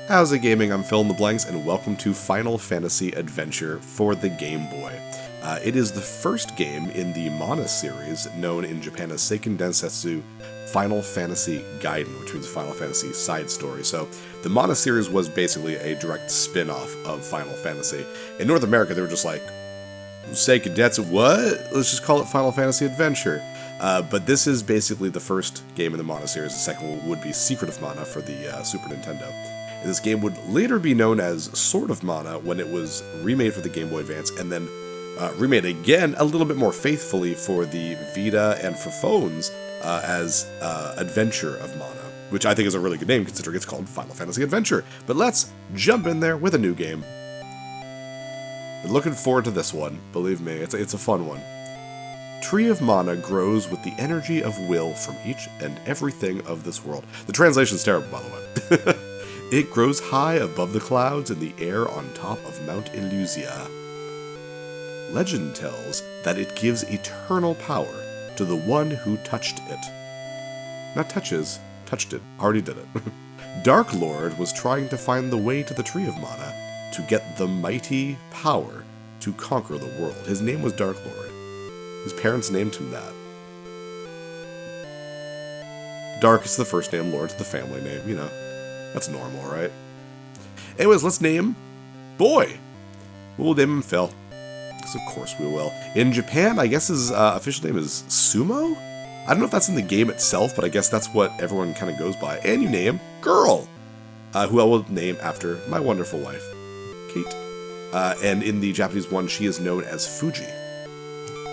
How's it gaming? I'm Phil in the Blanks, and welcome to Final Fantasy Adventure for the Game Boy. It is the first game in the Mana series, known in Japan as Seiken Densetsu Final Fantasy Gaiden, which means Final Fantasy Side Story. So, the Mana series was basically a direct spin-off of Final Fantasy. In North America, they were just like, Seiken Densetsu, what? Let's just call it Final Fantasy Adventure. But this is basically the first game in the Mana series. The second one would be Secret of Mana for the Super Nintendo. And this game would later be known as Sword of Mana when it was remade for the Game Boy Advance, and then remade again a little bit more faithfully for the Vita and for phones as Adventure of Mana, which I think is a really good name considering it's called Final Fantasy Adventure. But let's jump in there with a new game. Been looking forward to this one, believe me, it's a fun one. Tree of Mana grows with the energy of will from each and everything of this world. The translation's terrible, by the way. It grows high above the clouds in the air on top of Mount Illusia. Legend tells that it gives eternal power to the one who touched it. Not touches, touched it, already did it. Dark Lord was trying to find the way to the Tree of Mana to get the mighty power to conquer the world. His name was Dark Lord. His parents named him that. Dark is the first name, Lord's the family name, you know. That's normal, right? Anyways, let's name Boy. We'll name him Phil. Because of course we will. In Japan, I guess his official name is Sumo? I don't know if that's in the game itself, but I guess that's what everyone kind of goes by. And you name Girl, who I will name after my wonderful wife, Kate. And in the Japanese one, she is known as Fuji.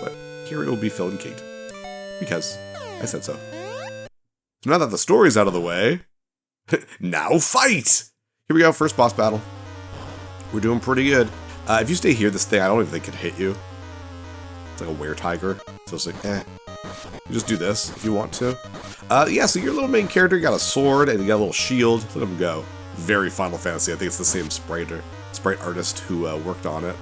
But here it will be Phil and Kate. Because I said so. So now that the story's out of the way, now fight! Here we go, first boss battle. We're doing pretty good. If you stay here, this thing, I don't even think it can hit you. It's like a were-tiger. So it's like, You just do this if you want to. Yeah, so your little main character got a sword and you got a little shield. Let him go. Very Final Fantasy. I think it's the same sprite artist who worked on it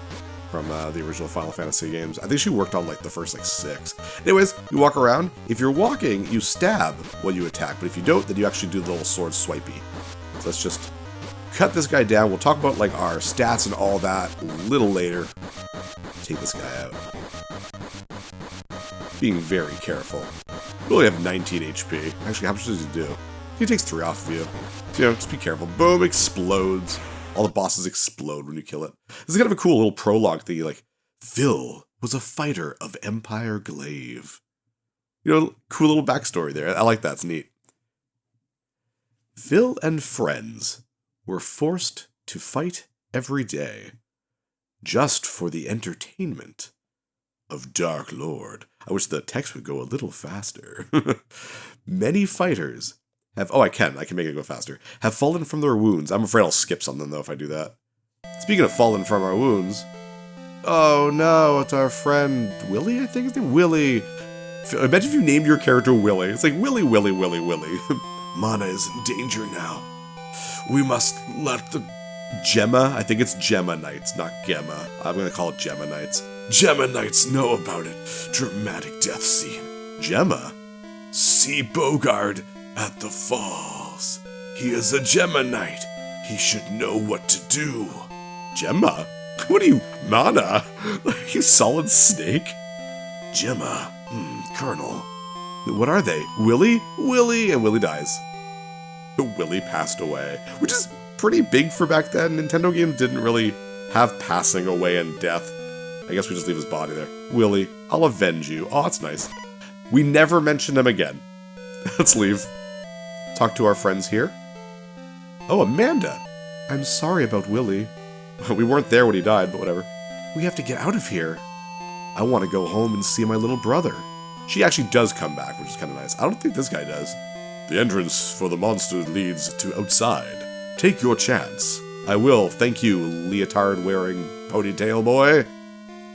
from the original Final Fantasy games. I think she worked on like the first 6. Anyways, you walk around. If you're walking, you stab while you attack, but if you don't, then you actually do the little sword swipey. So let's just cut this guy down. We'll talk about like our stats and all that a little later. Take this guy out. Being very careful. We only have 19 HP. Actually, how much does he do? He takes 3 off of you. So, you know, just be careful. Boom, explodes. All the bosses explode when you kill it. This is kind of a cool little prologue thing, like, Phil was a fighter of Empire Glaive. You know, cool little backstory there. I like that, it's neat. Phil and friends were forced to fight every day, just for the entertainment of Dark Lord. I wish the text would go a little faster. Many fighters have, I can make it go faster, have fallen from their wounds. I'm afraid I'll skip something, though, if I do that. Speaking of fallen from our wounds, oh no, it's our friend Willie, I think his name? Willie. Imagine if you named your character Willie. It's like, Willie. Mana is in danger now. We must let the Gemma, I think it's Gemma Knights, not Gemma. I'm gonna call it Gemma Knights. Gemma Knights know about it. Dramatic death scene. Gemma? See Bogard at the falls. He is a Gemma Knight. He should know what to do. Gemma? What are you, Mana? You solid snake? Gemma. Colonel. What are they? Willie? Willie, and Willie dies. Willie passed away, which is pretty big for back then. Nintendo games didn't really have passing away and death. I guess we just leave his body there. Willie, I'll avenge you. Oh, that's nice. We never mention him again. Let's leave. Talk to our friends here. Oh, Amanda. I'm sorry about Willie. We weren't there when he died, but whatever. We have to get out of here. I want to go home and see my little brother. She actually does come back, which is kind of nice. I don't think this guy does. The entrance for the monster leads to outside. Take your chance. I will. Thank you, leotard-wearing ponytail boy.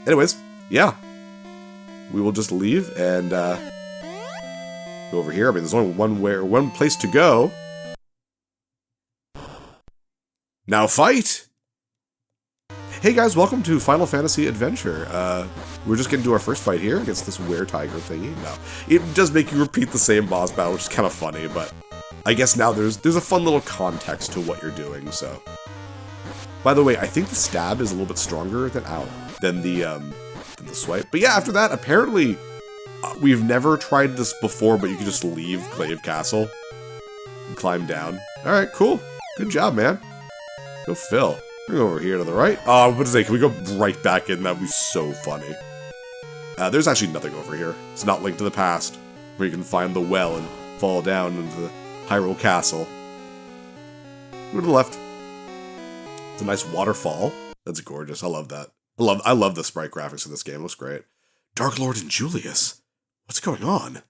Anyways, yeah. We will just leave and go over here. I mean, there's only one place to go. Now fight! Hey guys, welcome to Final Fantasy Adventure. We're just gonna do our first fight here against this were-tiger thingy. No, it does make you repeat the same boss battle, which is kind of funny, but I guess now there's a fun little context to what you're doing, so. By the way, I think the stab is a little bit stronger than the swipe. But yeah, after that, apparently, we've never tried this before, but you can just leave Glaive Castle and climb down. Alright, cool. Good job, man. Go Phil. We're over here to the right. Oh, what to say? Can we go right back in? That'd be so funny. There's actually nothing over here. It's not linked to the past, where you can find the well and fall down into the Hyrule Castle. Go to the left. It's a nice waterfall. That's gorgeous. I love that. I love the sprite graphics in this game. It looks great. Dark Lord and Julius. What's going on?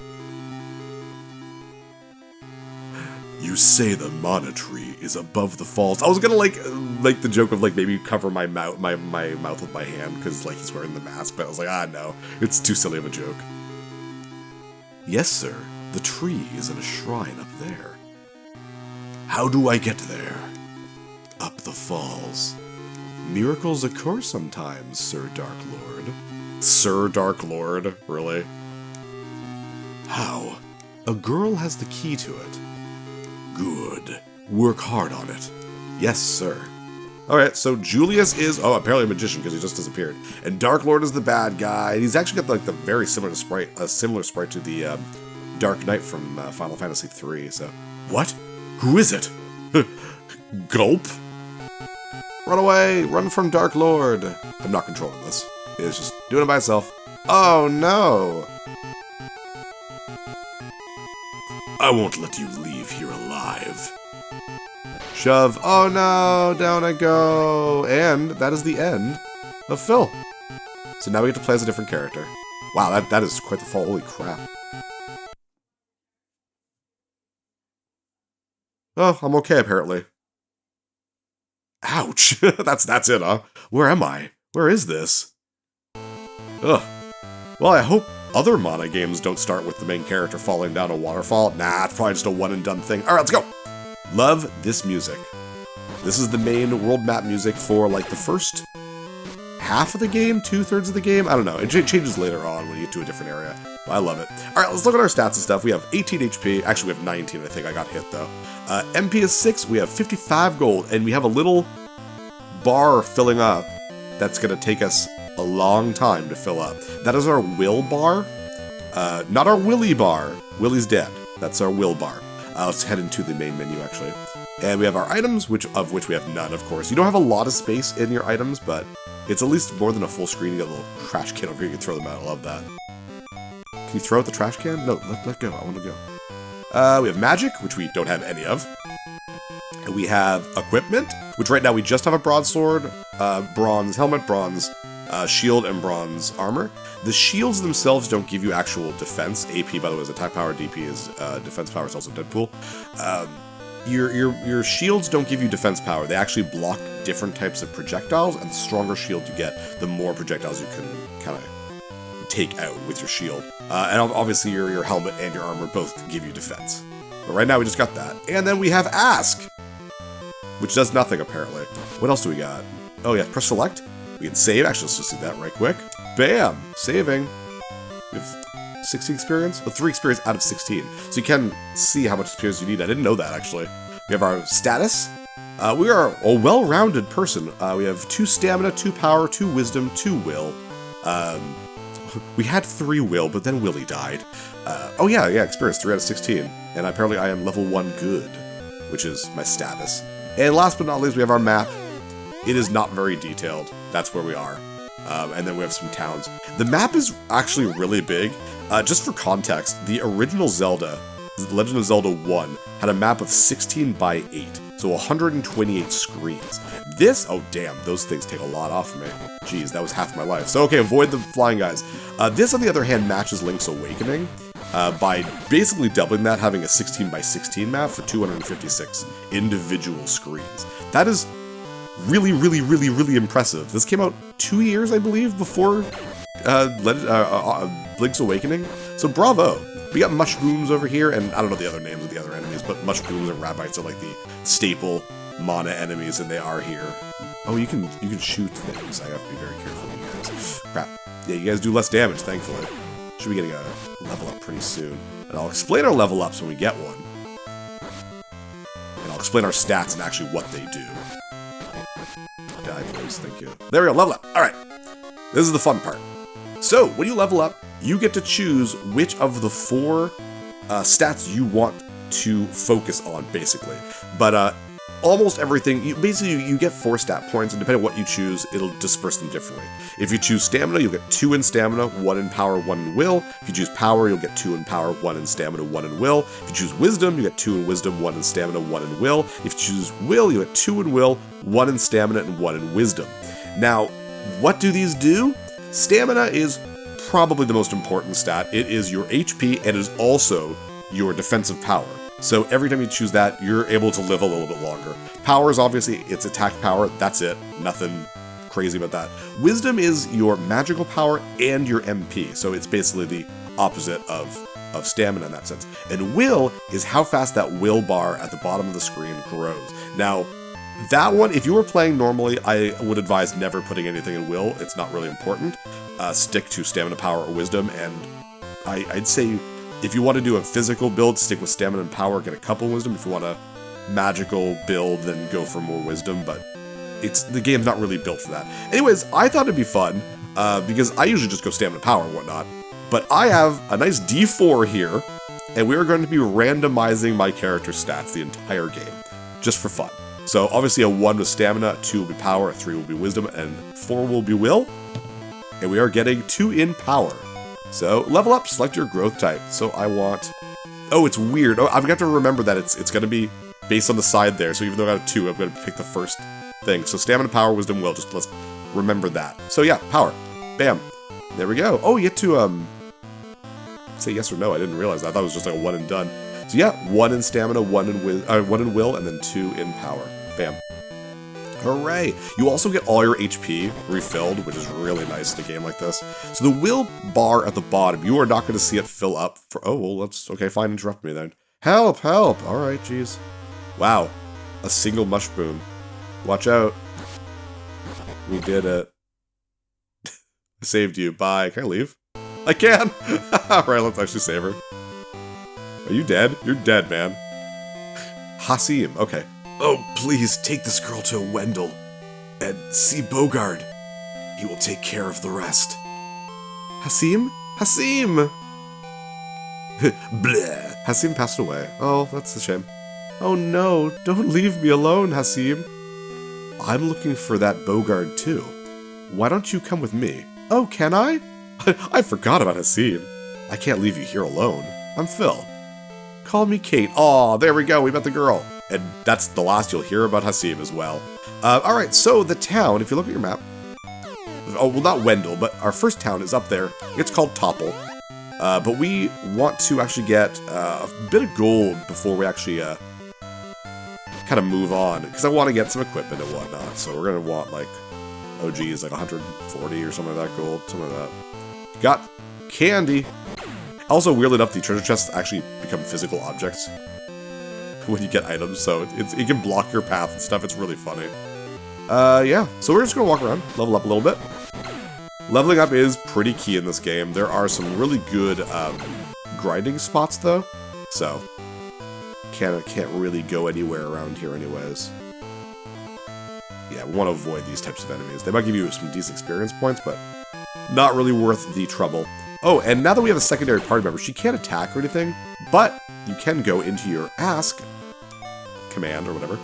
You say the mana tree is above the falls. I was gonna like the joke of like maybe cover my mouth with my hand because like he's wearing the mask, but I was like, no, it's too silly of a joke. Yes, sir. The tree is in a shrine up there. How do I get there? Up the falls. Miracles occur sometimes, Sir Dark Lord. Sir Dark Lord? Really? How? A girl has the key to it. Good. Work hard on it. Yes, sir. Alright, so Julius is, apparently a magician because he just disappeared. And Dark Lord is the bad guy. He's actually got like the very similar sprite to the Dark Knight from Final Fantasy III, so. What? Who is it? Gulp? Run away! Run from Dark Lord! I'm not controlling this. It's just doing it by itself. Oh no! I won't let you leave here alive. Shove. Oh no! Down I go! And that is the end of Phil. So now we get to play as a different character. Wow, that is quite the fall. Holy crap. Oh, I'm okay apparently. Ouch! that's it, huh? Where am I? Where is this? Ugh. Well, I hope other mana games don't start with the main character falling down a waterfall. Nah, it's probably just a one-and-done thing. Alright, let's go! Love this music. This is the main world map music for, like, the first half of the game? 2/3 of the game? I don't know. It changes later on when you get to a different area. But I love it. Alright, let's look at our stats and stuff. We have 18 HP. Actually, we have 19, I think. I got hit, though. MP is 6. We have 55 gold. And we have a little bar filling up that's going to take us a long time to fill up. That is our will bar. Not our Willy bar. Willy's dead. That's our will bar. Let's head into the main menu, actually. And we have our items, of which we have none, of course. You don't have a lot of space in your items, but it's at least more than a full screen. You got a little trash can over here. You can throw them out. I love that. Can you throw out the trash can? No, let go. I want to go. We have magic, which we don't have any of. And we have equipment, which right now we just have a broadsword, bronze helmet, bronze shield, and bronze armor. The shields themselves don't give you actual defense. AP, by the way, is attack power. DP is defense power. It's also Deadpool. Your shields don't give you defense power. They actually block different types of projectiles, and the stronger shield you get, the more projectiles you can kind of take out with your shield. And obviously your helmet and your armor both give you defense. But right now we just got that. And then we have Ask, which does nothing apparently. What else do we got? Oh yeah, press select. We can save. Actually, let's just do that right quick. Bam! Saving. We have 60 experience? 3 experience out of 16. So you can see how much experience you need. I didn't know that, actually. We have our status. We are a well-rounded person. We have 2 stamina, 2 power, 2 wisdom, 2 will. We had 3 will, but then Willy died. Oh yeah, experience, 3 out of 16. And apparently I am level 1 good, which is my status. And last but not least, we have our map. It is not very detailed. That's where we are. And then we have some towns. The map is actually really big. Just for context, the original Zelda, The Legend of Zelda 1, had a map of 16 by 8. So 128 screens. This, oh damn, those things take a lot off of me. Jeez, that was half my life. So okay, avoid the flying guys. This, on the other hand, matches Link's Awakening by basically doubling that, having a 16 by 16 map for 256 individual screens. That is really, really, really, really impressive. This came out 2 years, I believe, before Link's Awakening. So bravo. We got mushrooms over here, and I don't know the other names of the other enemies, but mushrooms and rabbites are like the staple mana enemies, and they are here. Oh, you can shoot things. I have to be very careful with you guys. Crap. Yeah, you guys do less damage, thankfully. Should be getting a level up pretty soon. And I'll explain our level ups when we get one. explain our stats and actually what they do. Die, please. Thank you. There we go. Level up. All right. This is the fun part. So, when you level up, you get to choose which of the 4 stats you want to focus on, basically. But almost everything, you get 4 stat points, and depending on what you choose, it'll disperse them differently. If you choose stamina, you'll get 2 in stamina, 1 in power, 1 in will. If you choose power, you'll get 2 in power, 1 in stamina, 1 in will. If you choose wisdom, you get 2 in wisdom, 1 in stamina, 1 in will. If you choose will, you get 2 in will, 1 in stamina, and 1 in wisdom. Now, what do these do? Stamina is probably the most important stat. It is your HP and is also your defensive power. So every time you choose that, you're able to live a little bit longer. Power is obviously its attack power. That's it. Nothing crazy about that. Wisdom is your magical power and your MP. So it's basically the opposite of stamina in that sense. And will is how fast that will bar at the bottom of the screen grows. Now, that one, if you were playing normally, I would advise never putting anything in will. It's not really important. Stick to stamina, power, or wisdom. And I'd say if you want to do a physical build, stick with stamina and power, get a couple wisdom. If you want a magical build, then go for more wisdom, but the game's not really built for that. Anyways, I thought it'd be fun, because I usually just go stamina, power, and whatnot, but I have a nice D4 here, and we are going to be randomizing my character stats the entire game, just for fun. So obviously a 1 with stamina, a 2 will be power, a 3 will be wisdom, and 4 will be will, and we are getting 2 in power. So, level up, select your growth type. So I want... Oh, it's weird. Oh, I've got to remember that it's going to be based on the side there. So even though I got a 2, I'm going to pick the first thing. So stamina, power, wisdom, will. Just let's remember that. So yeah, power. Bam. There we go. Oh, you get to, say yes or no. I didn't realize that. I thought it was just like a 1 and done. So yeah, 1 in stamina, 1 in will, and then 2 in power. Bam. Hooray! You also get all your HP refilled, which is really nice in a game like this. So the will bar at the bottom, you are not going to see it fill up for... Oh, well, let's... Okay, fine, interrupt me then. Help, help! Alright, jeez. Wow. A single mushroom. Watch out. We did it. Saved you. Bye. Can I leave? I can! Alright, let's actually save her. Are you dead? You're dead, man. Hasim. Okay. Oh, please, take this girl to Wendell, and see Bogard. He will take care of the rest. Hasim? Hasim! Bleh. Hasim passed away. Oh, that's a shame. Oh no, don't leave me alone, Hasim. I'm looking for that Bogard too. Why don't you come with me? Oh, can I? I forgot about Hasim. I can't leave you here alone. I'm Phil. Call me Kate. Aw, there we go, we met the girl. And that's the last you'll hear about Hasim as well. Alright, so the town, if you look at your map... Oh, well, not Wendell, but our first town is up there. It's called Topple. But we want to actually get a bit of gold before we actually kind of move on. Because I want to get some equipment and whatnot. So we're going to want, like, oh geez, like 140 or something like that gold. Something like that. Got candy. Also, weirdly enough, the treasure chests actually become physical objects when you get items, so it can block your path and stuff. It's really funny. Yeah, so we're just gonna walk around, level up a little bit. Leveling up is pretty key in this game. There are some really good grinding spots, though, so can't really go anywhere around here anyways. Yeah, we want to avoid these types of enemies. They might give you some decent experience points, but not really worth the trouble. Oh, and now that we have a secondary party member, she can't attack or anything, but you can go into your ask command or whatever,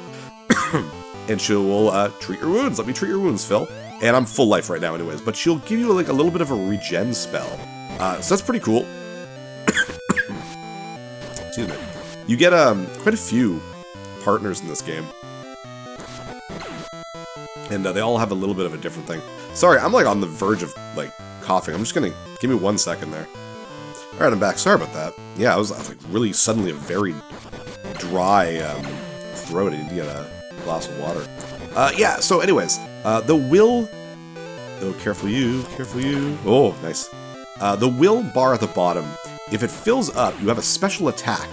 and she will treat your wounds. Let me treat your wounds, Phil. And I'm full life right now anyways, but she'll give you like a little bit of a regen spell. So that's pretty cool. Excuse me. You get quite a few partners in this game. And they all have a little bit of a different thing. Sorry, I'm like on the verge of like coughing. I'm just gonna... Give me 1 second there. Alright, I'm back. Sorry about that. Yeah, I was like really suddenly a very dry throat. I need to get a glass of water. Yeah, so anyways, the will... Oh, careful you, careful you. Oh, nice. The will bar at the bottom, if it fills up, you have a special attack.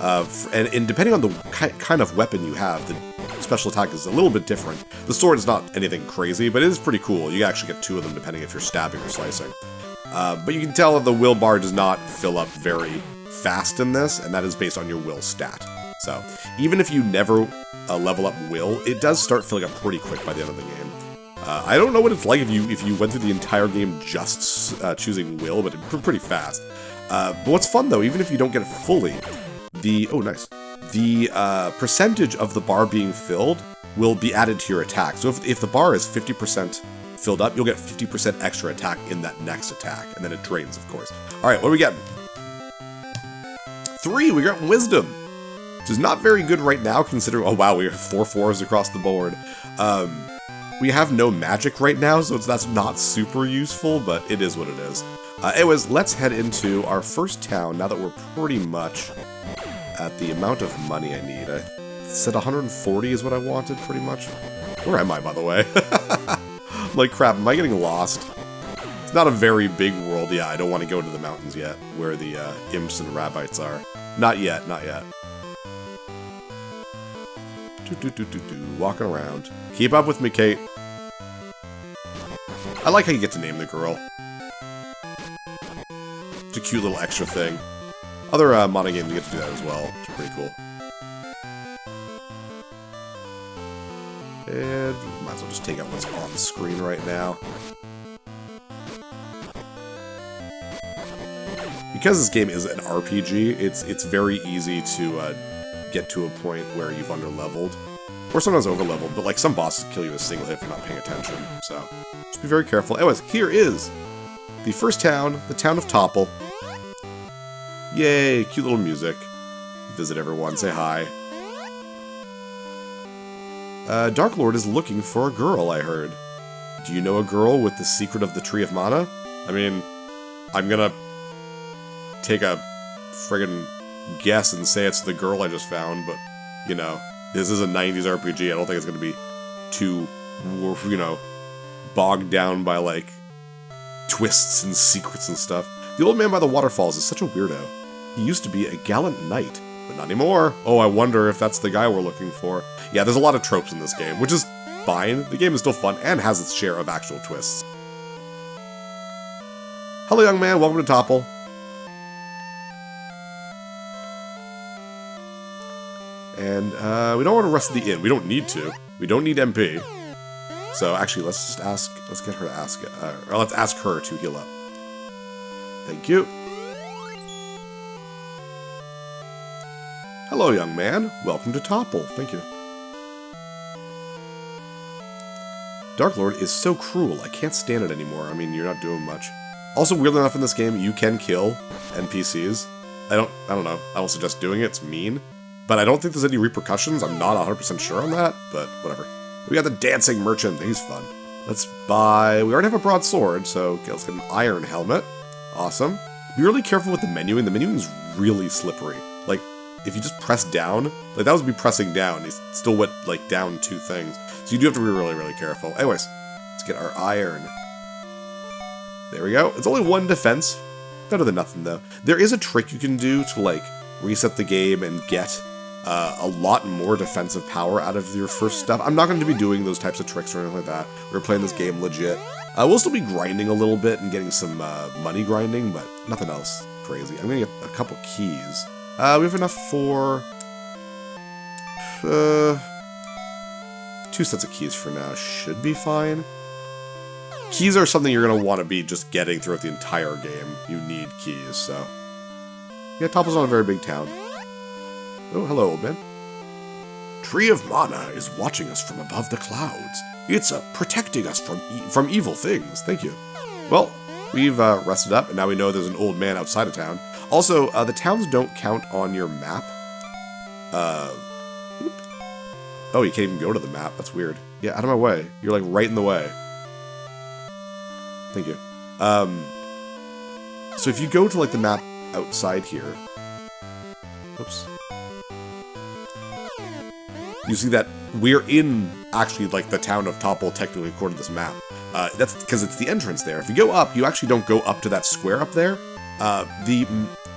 And depending on the kind of weapon you have, the special attack is a little bit different. The sword is not anything crazy, but it is pretty cool. You actually get 2 of them depending if you're stabbing or slicing. But you can tell that the will bar does not fill up very fast in this, and that is based on your will stat. So, even if you never level up Will, it does start filling up pretty quick by the end of the game. I don't know what it's like if you went through the entire game just choosing Will, but it's pretty fast. But what's fun though, even if you don't get it fully, the percentage of the bar being filled will be added to your attack. So if the bar is 50% filled up, you'll get 50% extra attack in that next attack, and then it drains, of course. All right, what are we getting? 3. We got Wisdom, which is not very good right now, considering. Oh wow, we have 4 4s across the board. We have no magic right now, so that's not super useful, but it is what it is. Anyways, let's head into our first town now that we're pretty much at the amount of money I need. I said 140 is what I wanted, pretty much. Where am I, by the way? I'm like, crap, am I getting lost? It's not a very big world. Yeah, I don't want to go to the mountains yet, where the imps and rabbites are. Not yet, not yet. Walking around. Keep up with me, Kate. I like how you get to name the girl. It's a cute little extra thing. Other modding games you get to do that as well, which is pretty cool. And might as well just take out what's on the screen right now. Because this game is an RPG, it's very easy to get to a point where you've underleveled. Or sometimes overleveled, but like some bosses kill you with a single hit if you're not paying attention, so just be very careful. Anyways, here is the first town, the town of Topple. Yay, cute little music. Visit everyone, say hi. Dark Lord is looking for a girl, I heard. Do you know a girl with the secret of the Tree of Mana? I mean, I'm gonna take a friggin' guess and say it's the girl I just found, but, you know, this is a 90s RPG. I don't think it's gonna be too, you know, bogged down by, like, twists and secrets and stuff. The old man by the waterfalls is such a weirdo. He used to be a gallant knight, but not anymore. Oh, I wonder if that's the guy we're looking for. Yeah, there's a lot of tropes in this game, which is fine. The game is still fun and has its share of actual twists. Hello, young man. Welcome to Topple. And we don't want to rest the inn. We don't need to. We don't need MP. So actually, let's just ask. Let's get her to ask. Or let's ask her to heal up. Thank you. Hello, young man. Welcome to Topple. Thank you. Dark Lord is so cruel. I can't stand it anymore. I mean, you're not doing much. Also, weirdly enough, in this game, you can kill NPCs. I don't know. I don't suggest doing it. It's mean. But I don't think there's any repercussions. I'm not 100% sure on that, but whatever. We got the dancing merchant. He's fun. Let's buy... We already have a broadsword, so okay, let's get an iron helmet. Awesome. Be really careful with the menuing. The menuing is really slippery. Like, if you just press down, like that would be pressing down. It still went, like, down 2 things. So you do have to be really, really careful. Anyways, let's get our iron. There we go. It's only 1 defense. Better than nothing, though. There is a trick you can do to, like, reset the game and get a lot more defensive power out of your first stuff. I'm not going to be doing those types of tricks or anything like that. We're playing this game legit. We'll still be grinding a little bit and getting some money grinding, but nothing else crazy. I'm going to get a couple keys. We have enough for 2 sets of keys for now. Should be fine. Keys are something you're going to want to be just getting throughout the entire game. You need keys, so... Yeah, Topple's not a very big town. Oh, hello, old man. Tree of Mana is watching us from above the clouds. It's protecting us from evil things. Thank you. Well, we've rested up, and now we know there's an old man outside of town. Also, the towns don't count on your map. Oh, you can't even go to the map. That's weird. Yeah, out of my way. You're, like, right in the way. Thank you. So if you go to, like, the map outside here... Oops. You see that we're in, actually, like, the town of Topple, technically, according to this map. That's because it's the entrance there. If you go up, you actually don't go up to that square up there. The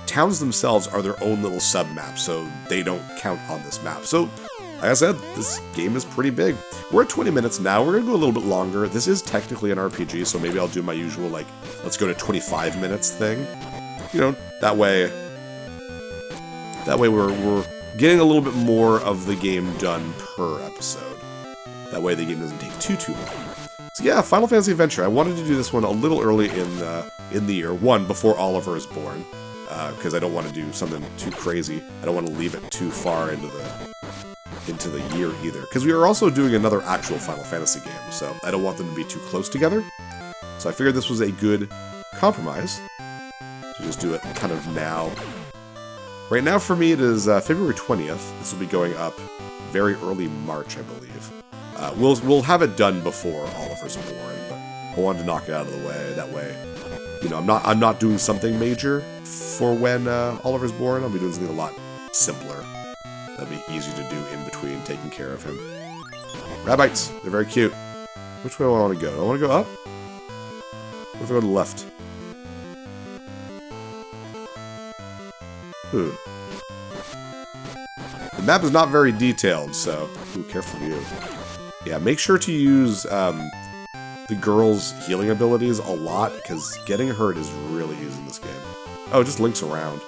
towns themselves are their own little sub-map, so they don't count on this map. So, like I said, this game is pretty big. We're at 20 minutes now. We're going to go a little bit longer. This is technically an RPG, so maybe I'll do my usual, like, let's go to 25 minutes thing. You know, that way we're getting a little bit more of the game done per episode. That way the game doesn't take too long. So yeah, Final Fantasy Adventure. I wanted to do this one a little early in the year. One, before Oliver is born, because I don't want to do something too crazy. I don't want to leave it too far into the year either. Because we are also doing another actual Final Fantasy game, so I don't want them to be too close together. So I figured this was a good compromise to just do it kind of now. Right now for me it is February 20th. This will be going up very early March, I believe. We'll have it done before Oliver's born, but I wanted to knock it out of the way. That way, you know, I'm not doing something major for when Oliver's born. I'll be doing something a lot simpler. That'd be easy to do in between taking care of him. Rabbites, they're very cute. Which way do I want to go? Do I want to go up? Or if I go to the left? Ooh. The map is not very detailed, so... Ooh, careful of you. Yeah, make sure to use the girl's healing abilities a lot, because getting hurt is really easy in this game. Oh, it just links around.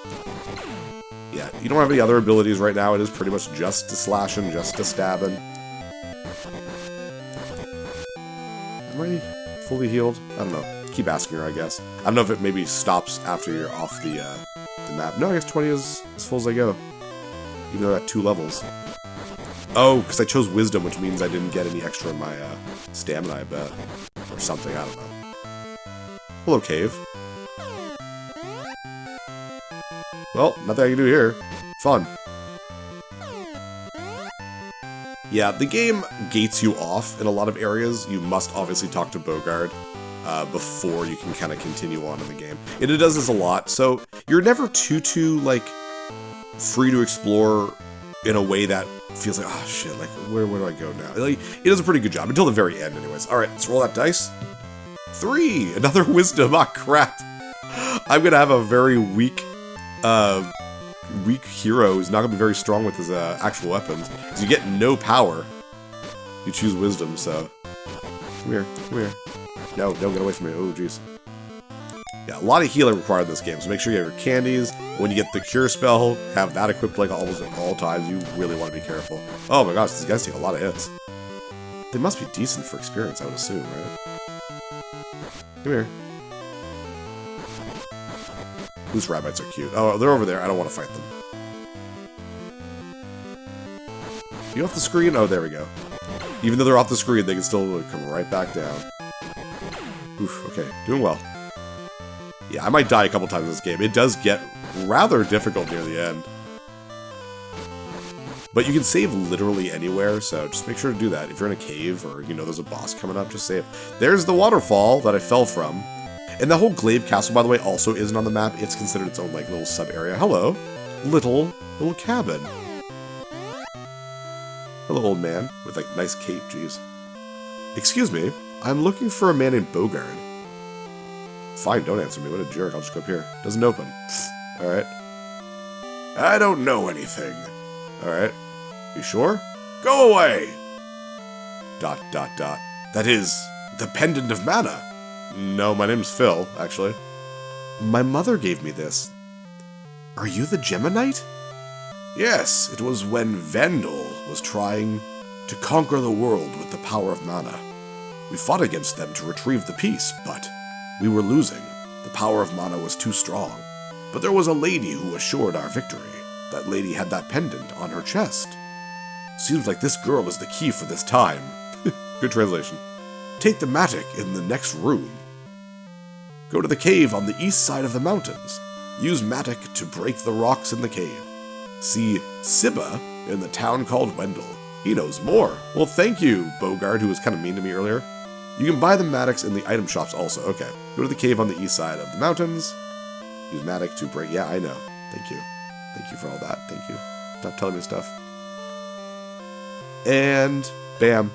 Yeah, you don't have any other abilities right now. It is pretty much just to slashing, just to stabbing. Am I fully healed? I don't know. Keep asking her, I guess. I don't know if it maybe stops after you're off the map. No, I guess 20 is as full as I go. Even though I got 2 levels. Oh, because I chose Wisdom, which means I didn't get any extra in my stamina, I bet. Or something, I don't know. Hello, cave. Well, nothing I can do here. Fun. Yeah, the game gates you off in a lot of areas. You must obviously talk to Bogard before you can kind of continue on in the game. And it does this a lot, so you're never too, like, free to explore in a way that feels like, oh shit, like, where do I go now? Like, it does a pretty good job, until the very end anyways. Alright, let's roll that dice. 3! Another wisdom, ah crap. I'm gonna have a very weak hero who's not gonna be very strong with his actual weapons. Because you get no power. You choose wisdom, so... Come here, come here. No, don't get away from me. Oh, jeez. Yeah, a lot of healing required in this game, so make sure you have your candies. When you get the cure spell, have that equipped like almost at all times. You really want to be careful. Oh my gosh, these guys take a lot of hits. They must be decent for experience, I would assume, right? Come here. These rabbits are cute. Oh, they're over there. I don't want to fight them. You off the screen? Oh, there we go. Even though they're off the screen, they can still come right back down. Oof, okay. Doing well. Yeah, I might die a couple times in this game. It does get rather difficult near the end. But you can save literally anywhere, so just make sure to do that. If you're in a cave or, you know, there's a boss coming up, just save. There's the waterfall that I fell from. And the whole Glaive Castle, by the way, also isn't on the map. It's considered its own, like, little sub-area. Hello. Little cabin. Hello, old man. With, like, nice cape, jeez. Excuse me. I'm looking for a man named Bogard. Fine, don't answer me. What a jerk. I'll just go up here. Doesn't open. Alright. I don't know anything. Alright. You sure? Go away! ... That is, the pendant of mana. No, my name's Phil, actually. My mother gave me this. Are you the Geminite? Yes, it was when Vandal was trying to conquer the world with the power of mana. We fought against them to retrieve the peace, but we were losing. The power of mana was too strong. But there was a lady who assured our victory. That lady had that pendant on her chest. Seems like this girl is the key for this time. Good translation. Take the mattock in the next room. Go to the cave on the east side of the mountains. Use mattock to break the rocks in the cave. See Sibba in the town called Wendell. He knows more. Well, thank you, Bogard, who was kind of mean to me earlier. You can buy the mattocks in the item shops also. Okay. Go to the cave on the east side of the mountains. Use mattock to break... Yeah, I know. Thank you. Thank you for all that. Thank you. Stop telling me stuff. And bam.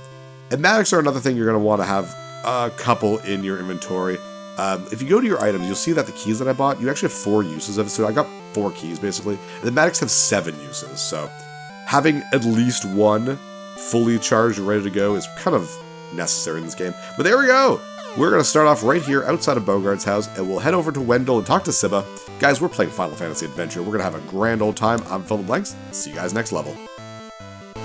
And mattocks are another thing you're going to want to have a couple in your inventory. If you go to your items, you'll see that the keys that I bought, you actually have 4 uses of it. So I got 4 keys, basically. And the mattocks have 7 uses. So having at least one fully charged and ready to go is kind of necessary in this game. But there we go. We're going to start off right here outside of Bogart's house, and we'll head over to Wendell and talk to Sibba. Guys, we're playing Final Fantasy Adventure. We're going to have a grand old time. I'm Phil the Blanks. See you guys next level.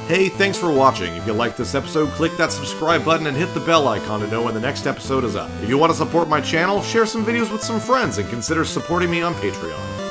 Hey, thanks for watching. If you liked this episode, click that subscribe button and hit the bell icon to know when the next episode is up. If you want to support my channel, share some videos with some friends and consider supporting me on Patreon.